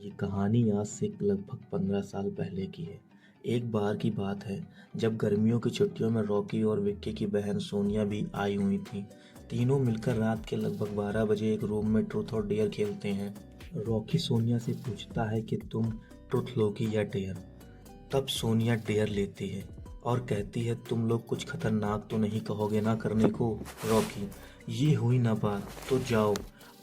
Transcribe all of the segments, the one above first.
ये कहानी आज से लगभग 15 साल पहले की है। एक बार की बात है जब गर्मियों की छुट्टियों में रॉकी और विक्की की बहन सोनिया भी आई हुई थी। तीनों मिलकर रात के लगभग 12 बजे एक रूम में ट्रूथ और डेयर खेलते हैं। रॉकी सोनिया से पूछता है कि तुम ट्रूथ लोगी या डेयर। तब सोनिया डेयर लेती है और कहती है तुम लोग कुछ खतरनाक तो नहीं कहोगे ना करने को। रॉकी, ये हुई ना बात तो जाओ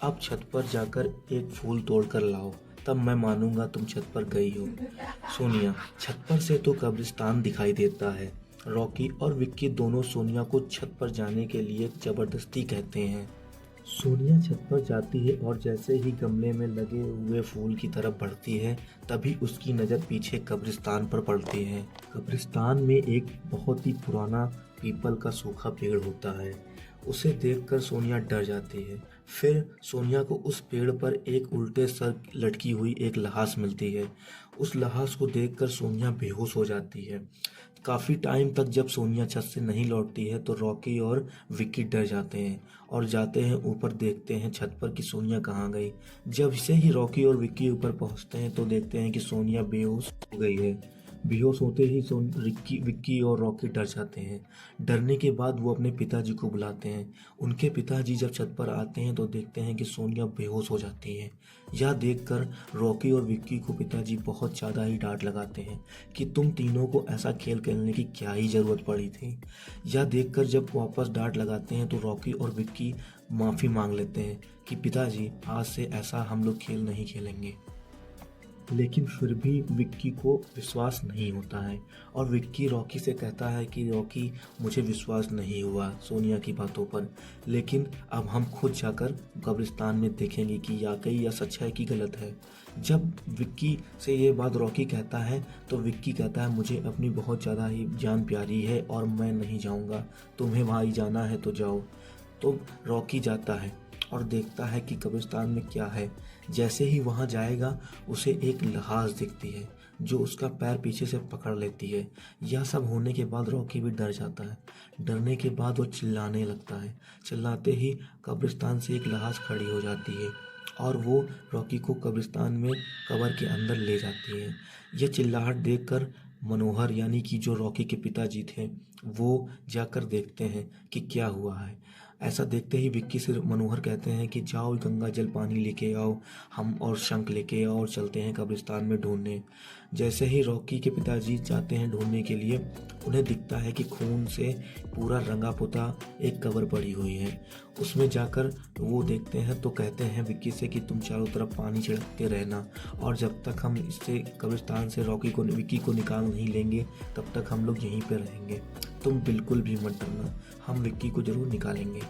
अब छत पर जाकर एक फूल तोड़ कर लाओ, तब मैं मानूंगा तुम छत पर गई हो। सोनिया, छत पर से तो कब्रिस्तान दिखाई देता है। रॉकी और विक्की दोनों सोनिया को छत पर जाने के लिए जबरदस्ती कहते हैं। सोनिया छत पर जाती है और जैसे ही गमले में लगे हुए फूल की तरफ बढ़ती है तभी उसकी नज़र पीछे कब्रिस्तान पर पड़ती है। कब्रिस्तान में एक बहुत ही पुराना पीपल का सूखा पेड़ होता है। उसे देखकर सोनिया डर जाती है। फिर सोनिया को उस पेड़ पर एक उल्टे सर लटकी हुई एक लहास मिलती है। उस लहास को देखकर सोनिया बेहोश हो जाती है। काफ़ी टाइम तक जब सोनिया छत से नहीं लौटती है तो रॉकी और विक्की डर जाते हैं और जाते हैं ऊपर, देखते हैं छत पर कि सोनिया कहाँ गई। जब से ही रॉकी और विक्की ऊपर पहुंचते हैं तो देखते हैं कि सोनिया बेहोश हो गई है। बेहोश होते ही विक्की और रॉकी डर जाते हैं। डरने के बाद वो अपने पिताजी को बुलाते हैं। उनके पिताजी जब छत पर आते हैं तो देखते हैं कि सोनिया बेहोश हो जाती है। यह देखकर रॉकी और विक्की को पिताजी बहुत ज़्यादा ही डांट लगाते हैं कि तुम तीनों को ऐसा खेल खेलने की क्या ही ज़रूरत पड़ी थी। यह देखकर जब वापस डांट लगाते हैं तो रॉकी और विक्की माफ़ी मांग लेते हैं कि पिताजी आज से ऐसा हम लोग खेल नहीं खेलेंगे। लेकिन फिर भी विक्की को विश्वास नहीं होता है और विक्की रॉकी से कहता है कि रॉकी, मुझे विश्वास नहीं हुआ सोनिया की बातों पर, लेकिन अब हम खुद जाकर कब्रिस्तान में देखेंगे कि वाकई यह सच है कि गलत है। जब विक्की से ये बात रॉकी कहता है तो विक्की कहता है मुझे अपनी बहुत ज़्यादा ही जान प्यारी है और मैं नहीं जाऊँगा, तुम्हें भाई जाना है तो जाओ। तो रॉकी जाता है और देखता है कि कब्रिस्तान में क्या है। जैसे ही वहां जाएगा उसे एक लहास दिखती है जो उसका पैर पीछे से पकड़ लेती है। यह सब होने के बाद रॉकी भी डर जाता है। डरने के बाद वो चिल्लाने लगता है। चिल्लाते ही कब्रिस्तान से एक लहास खड़ी हो जाती है और वो रॉकी को कब्रिस्तान में कब्र के अंदर ले जाती है। यह चिल्लाहट देखकर मनोहर यानी कि जो रॉकी के पिताजी थे वो जाकर देखते हैं कि क्या हुआ है। ऐसा देखते ही विक्की से मनोहर कहते हैं कि जाओ गंगा जल पानी लेके आओ, हम और शंख लेके आओ और चलते हैं कब्रिस्तान में ढूंढने। जैसे ही रॉकी के पिताजी जाते हैं ढूंढने के लिए, उन्हें दिखता है कि खून से पूरा रंगा पुता एक कब्र पड़ी हुई है। उसमें जाकर वो देखते हैं तो कहते हैं विक्की से कि तुम चारों तरफ पानी छिड़कते रहना और जब तक हम इससे कब्रिस्तान से विक्की को निकाल नहीं लेंगे तब तक हम लोग यहीं पे रहेंगे। तुम बिल्कुल भी मत डरना, हम विक्की को ज़रूर निकालेंगे।